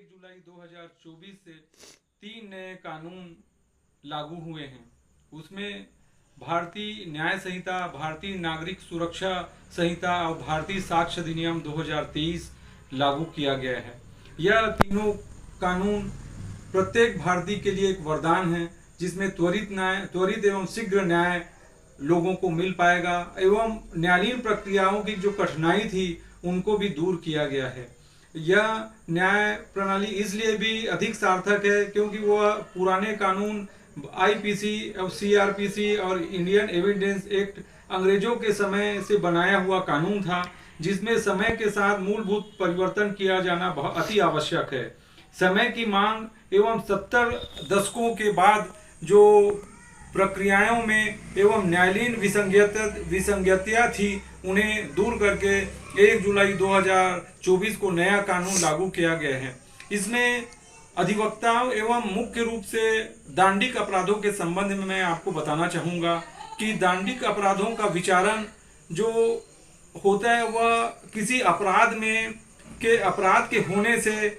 1 जुलाई 2024 से 3 नए कानून लागू हुए हैं। उसमें भारतीय न्याय संहिता, भारतीय नागरिक सुरक्षा संहिता और भारतीय साक्ष्य अधिनियम 2023 लागू किया गया है। यह तीनों कानून प्रत्येक भारतीय के लिए एक वरदान है, जिसमें त्वरित एवं शीघ्र न्याय लोगों को मिल पाएगा एवं न्यायालयीन प्रक्रियाओं की जो कठिनाई थी उनको भी दूर किया गया है। यह न्याय प्रणाली इसलिए भी अधिक सार्थक है क्योंकि वह पुराने कानून आईपीसी और सीआरपीसी और इंडियन एविडेंस एक्ट अंग्रेजों के समय से बनाया हुआ कानून था, जिसमें समय के साथ मूलभूत परिवर्तन किया जाना अति आवश्यक है। समय की मांग एवं 70 दशकों के बाद जो प्रक्रियाओं में एवं न्यायालयीन विसंगतियां थी उन्हें दूर करके 1 जुलाई 2024 को नया कानून लागू किया गया है। इसमें अधिवक्ताओं एवं मुख्य रूप से दांडिक अपराधों के संबंध में मैं आपको बताना चाहूँगा कि दांडिक अपराधों का विचारण जो होता है वह किसी अपराध के होने से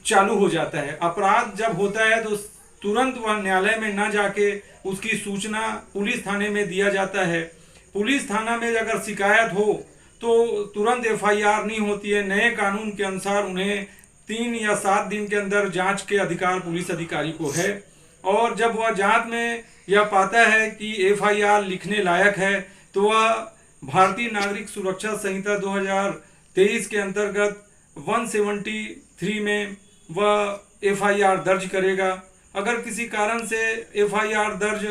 चालू हो जाता है। अपराध जब होता है तो तुरंत वह न्यायालय में न जाके उसकी सूचना पुलिस थाने में दिया जाता है। पुलिस थाना में अगर शिकायत हो तो तुरंत एफआईआर नहीं होती है। नए कानून के अनुसार उन्हें 3 या 7 दिन के अंदर जांच के अधिकार पुलिस अधिकारी को है, और जब वह जांच में यह पाता है कि एफआईआर लिखने लायक है तो वह भारतीय नागरिक सुरक्षा संहिता 2023 के अंतर्गत 173 में वह एफआईआर दर्ज करेगा। अगर किसी कारण से एफआईआर दर्ज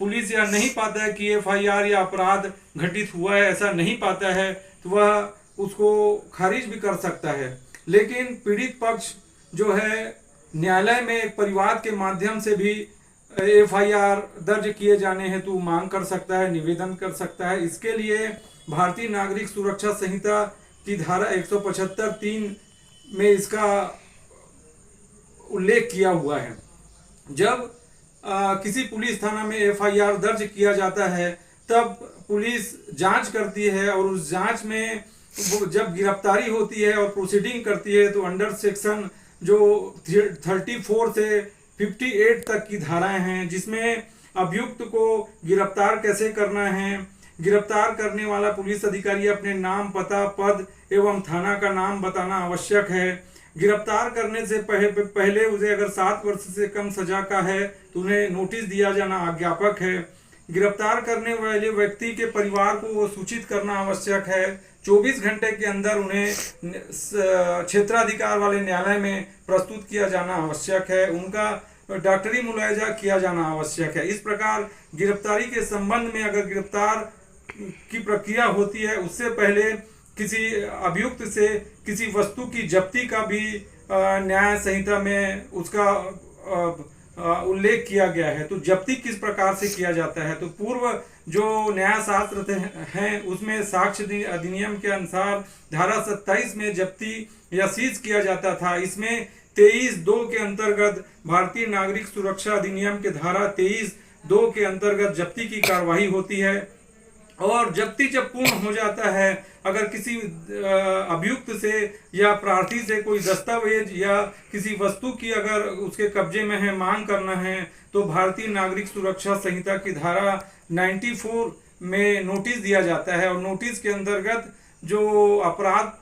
पुलिस या नहीं पाता है कि एफआईआर या अपराध घटित हुआ है, ऐसा नहीं पाता है, तो वह उसको खारिज भी कर सकता है। लेकिन पीड़ित पक्ष जो है न्यायालय में एक परिवाद के माध्यम से भी एफआईआर दर्ज किए जाने हेतु मांग कर सकता है, निवेदन कर सकता है। इसके लिए भारतीय नागरिक सुरक्षा संहिता की धारा 175(3) में इसका उल्लेख किया हुआ है। जब किसी पुलिस थाना में एफआईआर दर्ज किया जाता है तब पुलिस जांच करती है, और उस जांच में जब गिरफ्तारी होती है और प्रोसीडिंग करती है तो अंडर सेक्शन जो 34 से 58 तक की धाराएं हैं, जिसमें अभियुक्त को गिरफ्तार कैसे करना है, गिरफ्तार करने वाला पुलिस अधिकारी अपने नाम, पता, पद एवं थाना का नाम बताना आवश्यक है। गिरफ्तार करने से पहले उसे अगर 7 वर्ष से कम सजा का है तो उन्हें नोटिस दिया जाना आज्ञापक है। गिरफ्तार करने वाले व्यक्ति के परिवार को वो सूचित करना आवश्यक है। 24 घंटे के अंदर उन्हें क्षेत्राधिकार वाले न्यायालय में प्रस्तुत किया जाना आवश्यक है। उनका डॉक्टरी मुलायजा किया जाना आवश्यक है। इस प्रकार गिरफ्तारी के संबंध में अगर गिरफ्तार की प्रक्रिया होती है उससे पहले किसी अभियुक्त से किसी वस्तु की जब्ती का भी न्याय संहिता में उसका उल्लेख किया गया है। तो जब्ती किस प्रकार से किया जाता है, तो पूर्व जो न्याय शास्त्र हैं उसमें साक्ष्य अधिनियम के अनुसार धारा 27 में जब्ती या सीज किया जाता था। इसमें 23(2) के अंतर्गत भारतीय नागरिक सुरक्षा अधिनियम के धारा 23(2) के अंतर्गत जब्ती की कार्यवाही होती है। और जब्ती जब पूर्ण हो जाता है, अगर किसी अभियुक्त से या प्रार्थी से कोई दस्तावेज या किसी वस्तु की अगर उसके कब्जे में है, मांग करना है, तो भारतीय नागरिक सुरक्षा संहिता की धारा 94 में नोटिस दिया जाता है, और नोटिस के अंतर्गत जो अपराध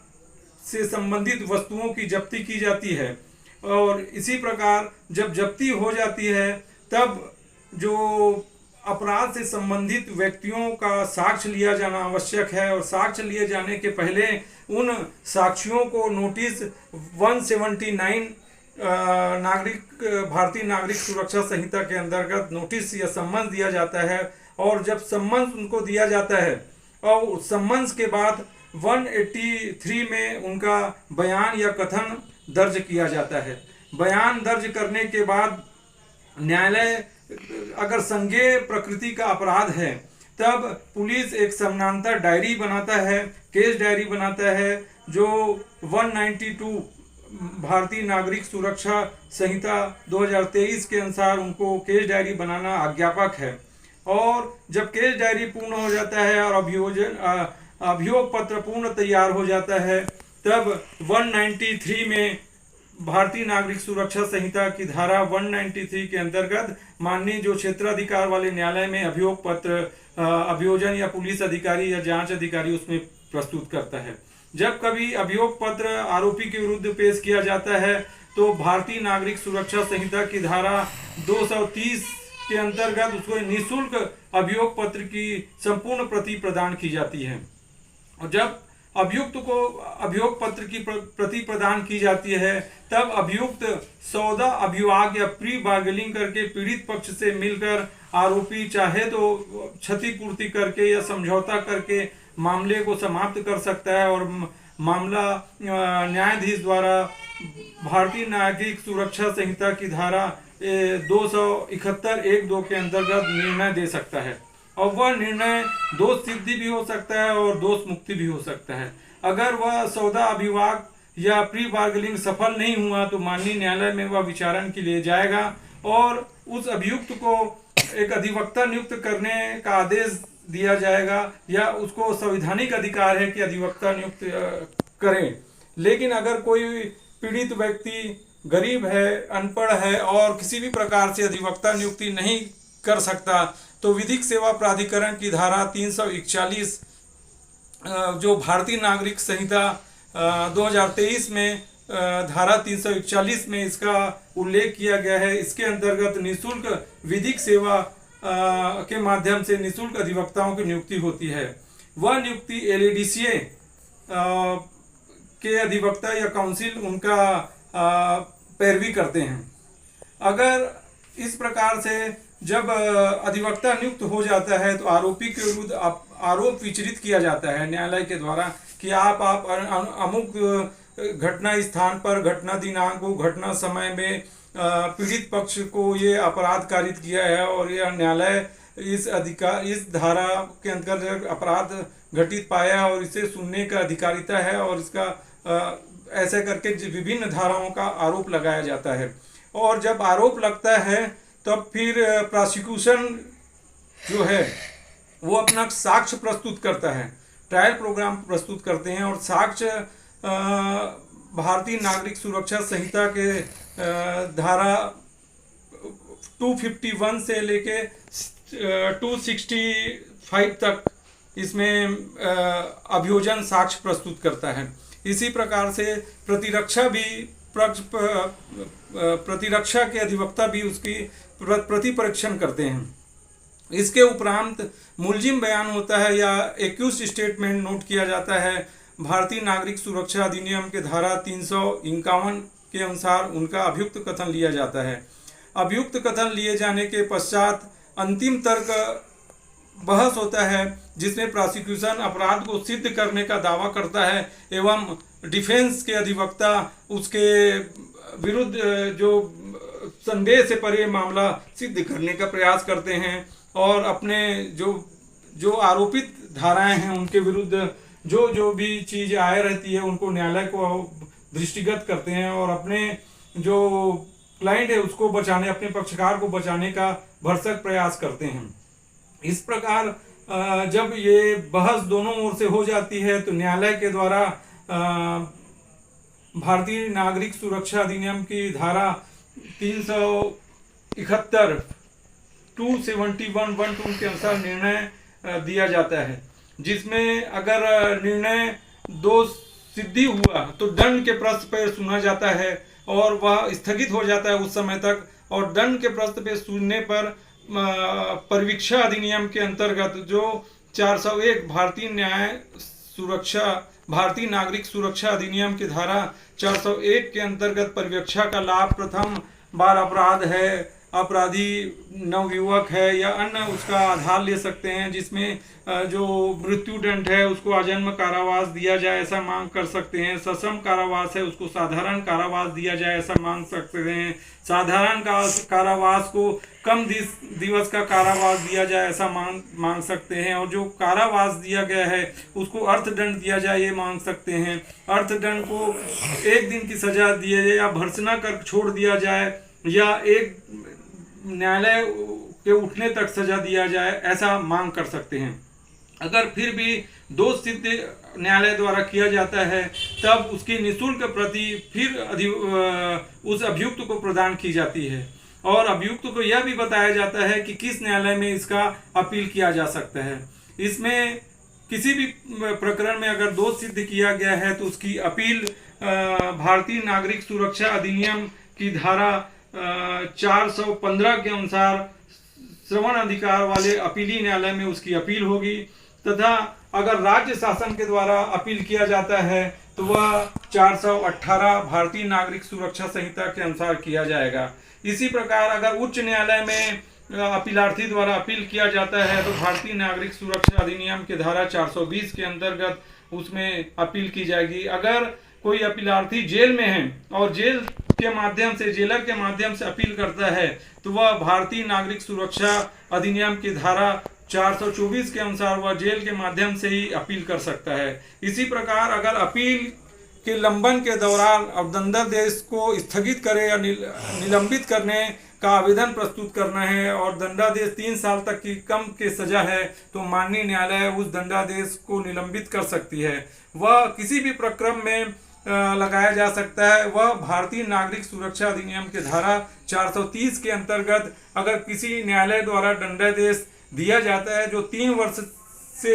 से संबंधित वस्तुओं की जब्ती की जाती है। और इसी प्रकार जब जब्ती हो जाती है तब जो अपराध से संबंधित व्यक्तियों का साक्ष्य लिया जाना आवश्यक है, और साक्ष्य लिए जाने के पहले उन साक्ष्यों को नोटिस 179 भारतीय नागरिक सुरक्षा संहिता के अंतर्गत नोटिस या सम्मन दिया जाता है। और जब सम्मन उनको दिया जाता है और सम्मन के बाद 183 में उनका बयान या कथन दर्ज किया जाता है। बयान दर्ज करने के बाद न्यायालय अगर संज्ञेय प्रकृति का अपराध है तब पुलिस एक समानांतर डायरी बनाता है, केस डायरी बनाता है, जो 192 भारतीय नागरिक सुरक्षा संहिता 2023 के अनुसार उनको केस डायरी बनाना आज्ञापक है। और जब केस डायरी पूर्ण हो जाता है और अभियोग पत्र पूर्ण तैयार हो जाता है तब 193 में भारतीय नागरिक सुरक्षा संहिता की धारा 193 के अंतर्गत माननीय जो क्षेत्राधिकार वाले न्यायालय में अभियोग पत्र अभियोजन या पुलिस अधिकारी या जांच अधिकारी उसमें प्रस्तुत करता है। जब कभी अभियोग पत्र आरोपी के विरुद्ध पेश किया जाता है तो भारतीय नागरिक सुरक्षा संहिता की धारा 230 के अंतर्गत उसको निःशुल्क अभियोग पत्र की संपूर्ण प्रति प्रदान की जाती है। और जब अभियुक्त को अभियोग पत्र की प्रति प्रदान की जाती है तब अभियुक्त सौदा अभिभाग या प्री बार्गेनिंग करके पीड़ित पक्ष से मिलकर आरोपी चाहे तो क्षतिपूर्ति करके या समझौता करके मामले को समाप्त कर सकता है और मामला न्यायाधीश द्वारा भारतीय नागरिक सुरक्षा संहिता की धारा 271(1)(2) के अंतर्गत निर्णय दे सकता है और वह निर्णय दोष सिद्धि भी हो सकता है और दोष मुक्ति भी हो सकता है। अगर वह सौदा अभिभाग या प्री बार्गेनिंग सफल नहीं हुआ तो माननीय न्यायालय में वह विचारण के लिए जाएगा और उस अभियुक्त को एक अधिवक्ता नियुक्त करने का आदेश दिया जाएगा या उसको संवैधानिक अधिकार है कि अधिवक्ता नियुक्त करें। लेकिन अगर कोई पीड़ित व्यक्ति गरीब है, अनपढ़ है और किसी भी प्रकार से अधिवक्ता नियुक्ति नहीं कर सकता तो विधिक सेवा प्राधिकरण की धारा 341 जो भारतीय नागरिक संहिता 2023 में धारा 341 में इसका उल्लेख किया गया है। इसके अंतर्गत निःशुल्क विधिक सेवा के माध्यम से निःशुल्क अधिवक्ताओं की नियुक्ति होती है। वह नियुक्ति LADCA के अधिवक्ता या काउंसिल उनका पैरवी करते हैं। अगर इस प्रकार से जब अधिवक्ता नियुक्त हो जाता है तो आरोपी के विरुद्ध आरोप विचरित किया जाता है न्यायालय के द्वारा कि आप अमुक घटना स्थान पर घटना दिनांक को घटना समय में पीड़ित पक्ष को ये अपराध कारित किया है और यह न्यायालय इस धारा के अंतर्गत अपराध घटित पाया और इसे सुनने का अधिकारिता है और इसका ऐसे करके विभिन्न धाराओं का आरोप लगाया जाता है। और जब आरोप लगता है तब फिर प्रोसिक्यूशन जो है वो अपना साक्ष्य प्रस्तुत करता है, ट्रायल प्रोग्राम प्रस्तुत करते हैं और साक्ष्य भारतीय नागरिक सुरक्षा संहिता के धारा 251 से लेके 265 तक इसमें अभियोजन साक्ष्य प्रस्तुत करता है। इसी प्रकार से प्रतिरक्षा के अधिवक्ता भी उसकी प्रतिपरीक्षण करते हैं। इसके उपरांत मुलजिम बयान होता है या एक्यूज स्टेटमेंट नोट किया जाता है। भारतीय नागरिक सुरक्षा अधिनियम के धारा 351 के अनुसार उनका अभियुक्त कथन लिया जाता है। अभियुक्त कथन लिए जाने के पश्चात अंतिम तर्क बहस होता है जिसमें प्रोसिक्यूशन अपराध को सिद्ध करने का दावा करता है एवं डिफेंस के अधिवक्ता उसके विरुद्ध जो संदेह से परे मामला सिद्ध करने का प्रयास करते हैं और अपने जो आरोपित धाराएं हैं उनके विरुद्ध जो भी चीज़ आए रहती है उनको न्यायालय को दृष्टिगत करते हैं और अपने जो क्लाइंट है उसको बचाने, अपने पक्षकार को बचाने का भरसक प्रयास करते हैं। इस प्रकार जब ये बहस दोनों ओर से हो जाती है तो न्यायालय के द्वारा भारतीय नागरिक सुरक्षा अधिनियम की धारा 371 271(1)(2) के अनुसार निर्णय दिया जाता है, जिसमें अगर निर्णय दोष सिद्धि हुआ तो दंड के प्रश्न पर सुना जाता है और वह स्थगित हो जाता है उस समय तक। और दंड के प्रश्न पे सुनने पर परिवीक्षा अधिनियम के अंतर्गत जो 401 भारतीय नागरिक सुरक्षा अधिनियम की धारा 401 के अंतर्गत परिवीक्षा का लाभ प्रथम बार अपराध है, अपराधी नवयुवक है या अन्य उसका आधार ले सकते हैं, जिसमें जो मृत्यु दंड है उसको आजन्म कारावास दिया जाए ऐसा मांग कर सकते हैं। सश्रम कारावास है उसको साधारण कारावास दिया जाए ऐसा मांग सकते हैं। साधारण कारावास को कम दिवस का कारावास दिया जाए ऐसा मांग सकते हैं। और जो कारावास दिया गया है उसको अर्थदंड दिया जाए ये मांग सकते हैं। अर्थदंड को 1 दिन की सजा दिए जाए या भर्त्सना कर छोड़ दिया जाए या एक न्यायालय के उठने तक सजा दिया जाए ऐसा मांग कर सकते हैं। अगर फिर भी दोष सिद्ध न्यायालय द्वारा किया जाता है, तब उसकी निःशुल्क प्रति फिर उस अभियुक्त को प्रदान की जाती है। और अभियुक्त को यह भी बताया जाता है कि किस न्यायालय में इसका अपील किया जा सकता है। इसमें किसी भी प्रकरण में अगर दोष सिद्ध किया गया है तो उसकी अपील भारतीय नागरिक सुरक्षा अधिनियम की धारा 415 के अनुसार श्रवण अधिकार वाले अपीली न्यायालय में उसकी अपील होगी, तथा अगर राज्य शासन के द्वारा अपील किया जाता है तो वह 418 भारतीय नागरिक सुरक्षा संहिता के अनुसार किया जाएगा। इसी प्रकार अगर उच्च न्यायालय में अपीलार्थी द्वारा अपील किया जाता है तो भारतीय नागरिक सुरक्षा अधिनियम के धारा 420 के अंतर्गत उसमें अपील की जाएगी। अगर कोई अपीलार्थी जेल में है और जेल के माध्यम से, जेलर के माध्यम से अपील करता है तो वह भारतीय नागरिक सुरक्षा अधिनियम की धारा 424 के अनुसार वह जेल के माध्यम से ही अपील कर सकता है। इसी प्रकार अगर अपील के लंबन के दौरान अब दंडादेश को स्थगित करे या निलंबित करने का आवेदन प्रस्तुत करना है और दंडादेश 3 साल तक की कम के सजा है तो माननीय न्यायालय उस दंडादेश को निलंबित कर सकती है। वह किसी भी प्रकरण में लगाया जा सकता है। वह भारतीय नागरिक सुरक्षा अधिनियम के धारा 430 के अंतर्गत अगर किसी न्यायालय द्वारा दंडादेश दिया जाता है जो 3 वर्ष से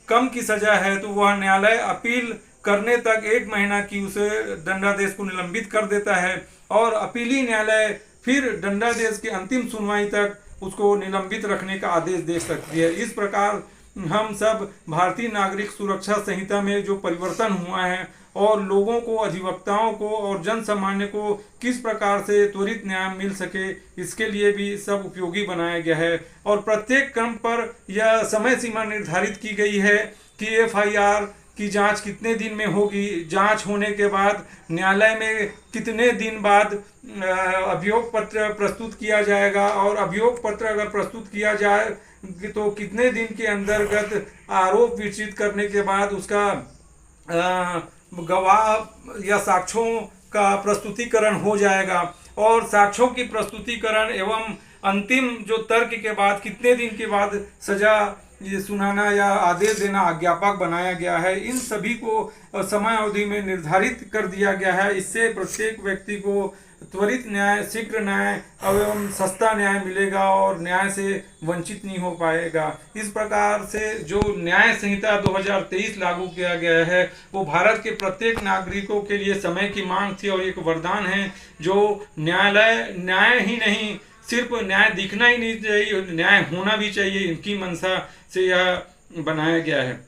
कम की सजा है तो वह न्यायालय अपील करने तक 1 महीना की उसे दंडादेश को निलंबित कर देता है और अपीली न्यायालय फिर दंडादेश की अंतिम सुनवाई तक उसको निलंबित रखने का आदेश दे सकती है। इस प्रकार हम सब भारतीय नागरिक सुरक्षा संहिता में जो परिवर्तन हुआ है और लोगों को, अधिवक्ताओं को और जन सामान्य को किस प्रकार से त्वरित न्याय मिल सके, इसके लिए भी सब उपयोगी बनाया गया है। और प्रत्येक क्रम पर यह समय सीमा निर्धारित की गई है कि FIR की जांच कितने दिन में होगी, जांच होने के बाद न्यायालय में कितने दिन बाद अभियोग पत्र प्रस्तुत किया जाएगा और अभियोग पत्र अगर प्रस्तुत किया जाए तो कितने दिन के अंतर्गत आरोप विचित करने के बाद उसका गवाह या साक्ष्यों का प्रस्तुतिकरण हो जाएगा और साक्ष्यों की प्रस्तुतिकरण एवं अंतिम जो तर्क के बाद कितने दिन के बाद सजा ये सुनाना या आदेश देना अज्ञापक बनाया गया है। इन सभी को समय अवधि में निर्धारित कर दिया गया है। इससे प्रत्येक व्यक्ति को त्वरित न्याय, शीघ्र न्याय एवं सस्ता न्याय मिलेगा और न्याय से वंचित नहीं हो पाएगा। इस प्रकार से जो न्याय संहिता 2023 लागू किया गया है वो भारत के प्रत्येक नागरिकों के लिए समय की मांग थी और एक वरदान है जो न्याय ही नहीं, सिर्फ न्याय दिखना ही नहीं चाहिए, न्याय होना भी चाहिए, इनकी मंशा से यह बनाया गया है।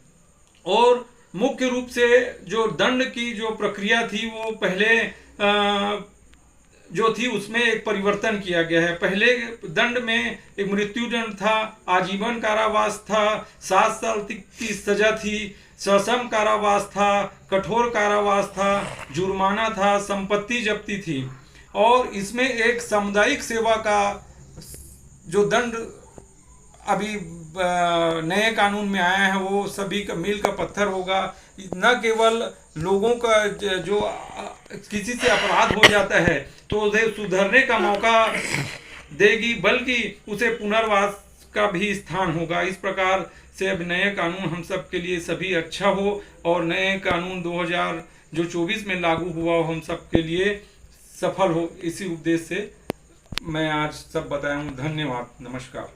और मुख्य रूप से जो दंड की जो प्रक्रिया थी वो पहले जो थी उसमें एक परिवर्तन किया गया है। पहले दंड में एक मृत्यु दंड था, आजीवन कारावास था, 7 साल की सजा थी, सश्रम कारावास था, कठोर कारावास था, जुर्माना था, संपत्ति जब्ती थी। और इसमें एक सामुदायिक सेवा का जो दंड अभी नए कानून में आया है वो सभी का मील का पत्थर होगा। न केवल लोगों का जो किसी से अपराध हो जाता है तो उसे सुधरने का मौका देगी बल्कि उसे पुनर्वास का भी स्थान होगा। इस प्रकार से अब नए कानून हम सब के लिए सभी अच्छा हो और नए कानून 2024 में लागू हुआ हो हम सब के लिए सफल हो, इसी उद्देश्य से मैं आज सब बताया हूँ। धन्यवाद, नमस्कार।